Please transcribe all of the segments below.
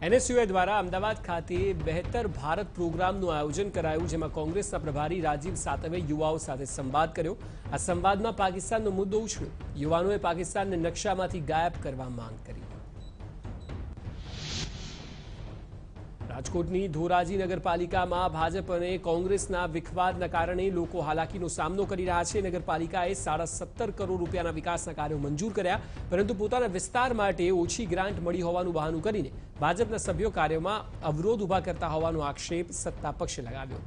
NSUI દ્વારા અમદાવાદ ખાતે બહેતર ભારત પ્રોગ્રામનું આયોજન કરાયું, જેમાં કોંગ્રેસના પ્રભારી રાજીવ સાતવે યુવાઓ સાથે સંવાદ કર્યો। આ સંવાદમાં પાકિસ્તાનનો મુદ્દો ઉછળ્યો। યુવાનોએ પાકિસ્તાનને નકશામાંથી ગાયબ કરવા માંગ કરી। રાજકોટની ધોરાજી નગરપાલિકામાં ભાજપ અને કોંગ્રેસના વિખવાદના કારણે લોકો હાલાકીનો સામનો કરી રહ્યા છે। નગરપાલિકાએ 17.5 કરોડ રૂપિયાના વિકાસના કાર્યો મંજૂર કર્યા, પરંતુ પોતાના વિસ્તાર માટે ઓછી ગ્રાન્ટ મળી હોવાનું બહાનું કરીને ભાજપના સભ્યો કાર્યમાં અવરોધ ઊભા કરતા હોવાનો આક્ષેપ સત્તા પક્ષે લગાવ્યો।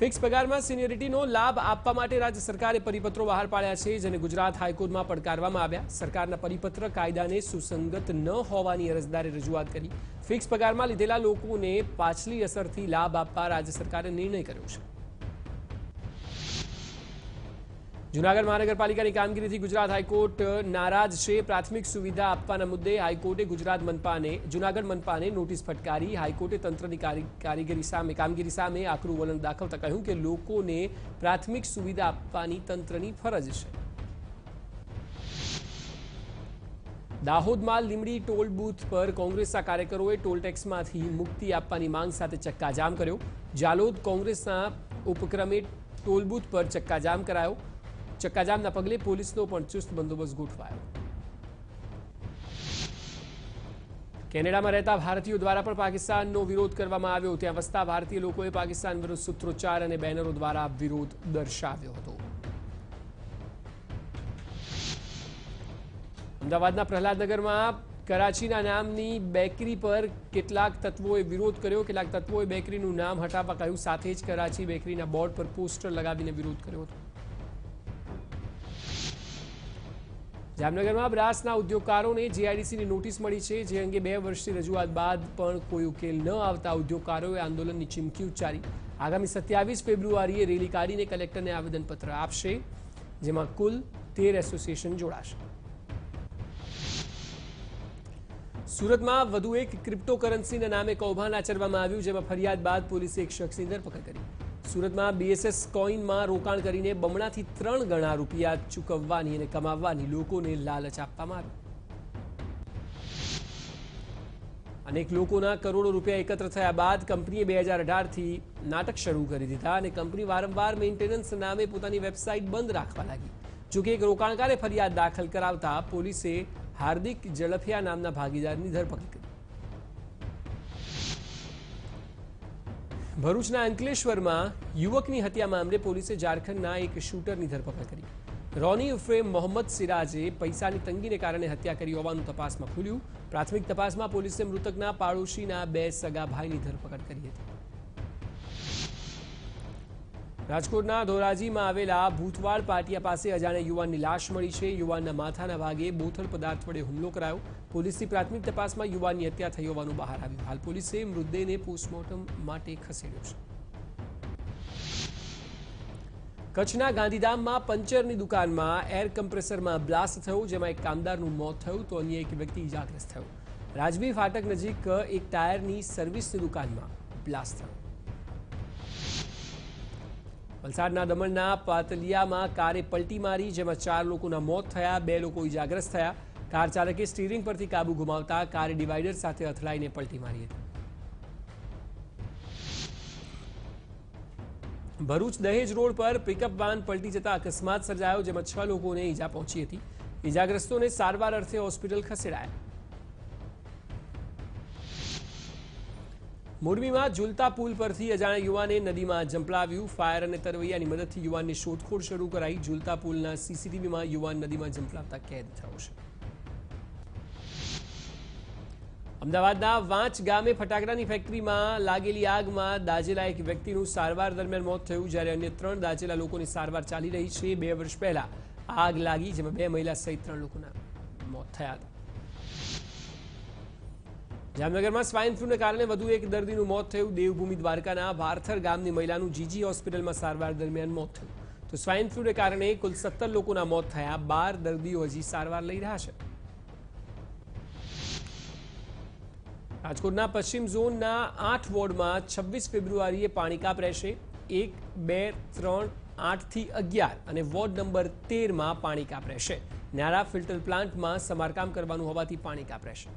ફિક્સ પગારમાં સિનિયરિટીનો લાભ આપવા માટે રાજ્ય સરકારે પરિપત્રો બહાર પાડ્યા છે, જેને ગુજરાત હાઈકોર્ટમાં પડકારવામાં આવ્યા। સરકારના પરિપત્ર કાયદાને સુસંગત ન હોવાની અરજદારે રજૂઆત કરી। ફિક્સ પગારમાં લીધેલા લોકોને પાછલી અસરથી લાભ આપવા રાજ્ય સરકારે નિર્ણય કર્યો છે। જૂનાગઢ મહાનગરપાલિકાની કામગીરીથી ગુજરાત હાઈકોર્ટ નારાજ છે। પ્રાથમિક સુવિધા આપવાના મુદ્દે હાઈકોર્ટે જૂનાગઢ મનપાને નોટિસ ફટકારી। હાઈકોર્ટે તંત્રની કામગીરી સામે આકરું વલણ દાખવતા કહ્યું કે લોકોને પ્રાથમિક સુવિધા આપવાની તંત્રની ફરજ છે। દાહોદમાં લીમડી ટોલ બૂથ પર કોંગ્રેસના કાર્યકરોએ ટોલ ટેક્સમાંથી મુક્તિ આપવાની માંગ સાથે ચક્કાજામ કર્યો। જાલોદ કોંગ્રેસના ઉપક્રમે ટોલ બૂથ પર ચક્કાજામ કરાયો। ચક્કાજામના પગલે પોલીસનો પણ ચુસ્ત બંદોબસ્ત ગોઠવાયો। કેનેડામાં રહેતા ભારતીયો દ્વારા પણ પાકિસ્તાનનો વિરોધ કરવામાં આવ્યો। ત્યાં વસતા ભારતીય લોકોએ પાકિસ્તાન વિરુદ્ધ સૂત્રોચ્ચાર અને બેનરો દ્વારા વિરોધ દર્શાવ્યો હતો। અમદાવાદના પ્રહલાદનગરમાં કરાચીના નામની બેકરી પર કેટલાક તત્વોએ વિરોધ કર્યો। કેટલાક તત્વોએ બેકરીનું નામ હટાવવા કહ્યું, સાથે જ કરાચી બેકરીના બોર્ડ પર પોસ્ટર લગાવીને વિરોધ કર્યો હતો। જામનગરમાં બ્રાસના ઉદ્યોગકારોને જીઆઈડીસીની નોટિસ મળી છે, જે અંગે 2 વર્ષની રજૂઆત બાદ પણ કોઈ ઉકેલ ન આવતા ઉદ્યોગકારોએ આંદોલનની ચીમકી ઉચ્ચારી। આગામી 27 ફેબ્રુઆરીએ રેલી કાઢીને કલેક્ટરને આવેદનપત્ર આપશે, જેમાં કુલ 13 એસોસિએશન જોડાશે। સુરતમાં વધુ એક ક્રિપ્ટોકરન્સીના નામે કૌભાંડ આચરવામાં આવ્યું, જેમાં ફરિયાદ બાદ પોલીસે એક શખ્સની ધરપકડ કરી। સુરતમાં BSS કોઈનમાં રોકાણ કરીને બમણાથી 3 ગણા રૂપિયા ચૂકવવાની અને કમાવવાની લોકોને લાલચ આપવામાં આવી। અનેક લોકોના કરોડો રૂપિયા એકત્ર થયા બાદ કંપનીએ 2018થી નાટક શરૂ કરી દીધા અને કંપની વારંવાર મેન્ટેનન્સ નામે પોતાની વેબસાઇટ બંધ રાખવા લાગી। જોકે એક રોકાણકારે ફરિયાદ દાખલ કરાવતા પોલીસે હાર્દિક ઝડફિયા નામના ભાગીદારની ધરપકડ કરી। ભરૂચના અંકલેશ્વરમાં યુવકની હત્યા મામલે પોલીસે ઝારખંડના એક શૂટરની ધરપકડ કરી। રોની ઉર્ફે મોહમ્મદ સિરાજે પૈસાની તંગીને કારણે હત્યા કરી હોવાનું તપાસમાં ખુલ્યું। પ્રાથમિક તપાસમાં પોલીસે મૃતકના પાડોશીના 2 સગા ભાઈની ધરપકડ કરી હતી। રાજકોટના ધોરાજીમાં આવેલા ભૂતવાડ પાટિયા પાસે અજાણ્યા યુવાનની લાશ મળી છે। યુવાનના માથાના ભાગે બોથડ પદાર્થ વડે હુમલો કરાયો। પોલીસની પ્રાથમિક તપાસમાં યુવાનની હત્યા થઈ હોવાનું બહાર આવ્યું। હાલ પોલીસે મૃતદેહને પોસ્ટમોર્ટમ માટે ખસેડ્યો છે। કચ્છના ગાંધીધામમાં પંચરની દુકાનમાં એર કમ્પ્રેસરમાં બ્લાસ્ટ થયો, જેમાં એક કામદારનું મોત થયું તો અન્ય એક વ્યક્તિ ઇજાગ્રસ્ત થયો। રાજવી ફાટક નજીક એક ટાયરની સર્વિસની દુકાનમાં બ્લાસ્ટ થયો। વલસાડના દમણના પાતલિયામાં કારે પલટી મારી, જેમાં 4 લોકોના મોત થયા, 2 લોકો ઇજાગ્રસ્ત થયા। કાર ચાલકે સ્ટીરિંગ પરથી કાબુ ગુમાવતા કારે ડિવાઈડર સાથે અથડાઈને પલટી મારી હતી। ભરૂચ દહેજ રોડ પર પિકઅપ વાન પલટી જતા અકસ્માત સર્જાયો, જેમાં 6 લોકોને ઈજા પહોંચી હતી। ઈજાગ્રસ્તોને સારવાર અર્થે હોસ્પિટલ ખસેડાયા। મોરબીમાં ઝૂલતા પુલ પરથી અજાણ્યા યુવાને નદીમાં ઝંપલાવ્યું। ફાયર અને તરવૈયાની મદદથી યુવાનની શોધખોળ શરૂ કરાઈ। ઝૂલતા પુલના CCTVમાં યુવાન નદીમાં ઝંપલાવતા કેદ થયો છે। અમદાવાદના વાંચ ગામે ફટાકડાની ફેક્ટરીમાં લાગેલી આગમાં દાઝેલા એક વ્યક્તિનું સારવાર દરમિયાન મોત થયું, જ્યારે અન્ય 3 દાઝેલા લોકોની સારવાર ચાલી રહી છે। 2 વર્ષ પહેલા આગ લાગી, જેમાં 2 મહિલા સહિત 3 લોકોના મોત થયા હતા। જામનગરમાં સ્વાઇન ફ્લૂને કારણે વધુ એક દર્દીનું મોત થયું। દેવભૂમિ દ્વારકાના ભારથર ગામની મહિલાનું જીજી હોસ્પિટલમાં સારવાર દરમિયાન મોત થયું, તો સ્વાઇન ફ્લૂને કારણે કુલ 17 લોકોના મોત થયા। 12 દર્દીઓ હજી સારવાર લઈ રહ્યા છે। રાજકોટના પશ્ચિમ ઝોનના 8 વોર્ડમાં 26 ફેબ્રુઆરીએ પાણી કાપ રહેશે। 1, 2, 3, 8 થી 11 અને વોર્ડ નંબર 13 માં પાણી કાપ રહેશે। ન્યારા ફિલ્ટર પ્લાન્ટમાં સમારકામ કરવાનું હોવાથી પાણી કાપ રહેશે.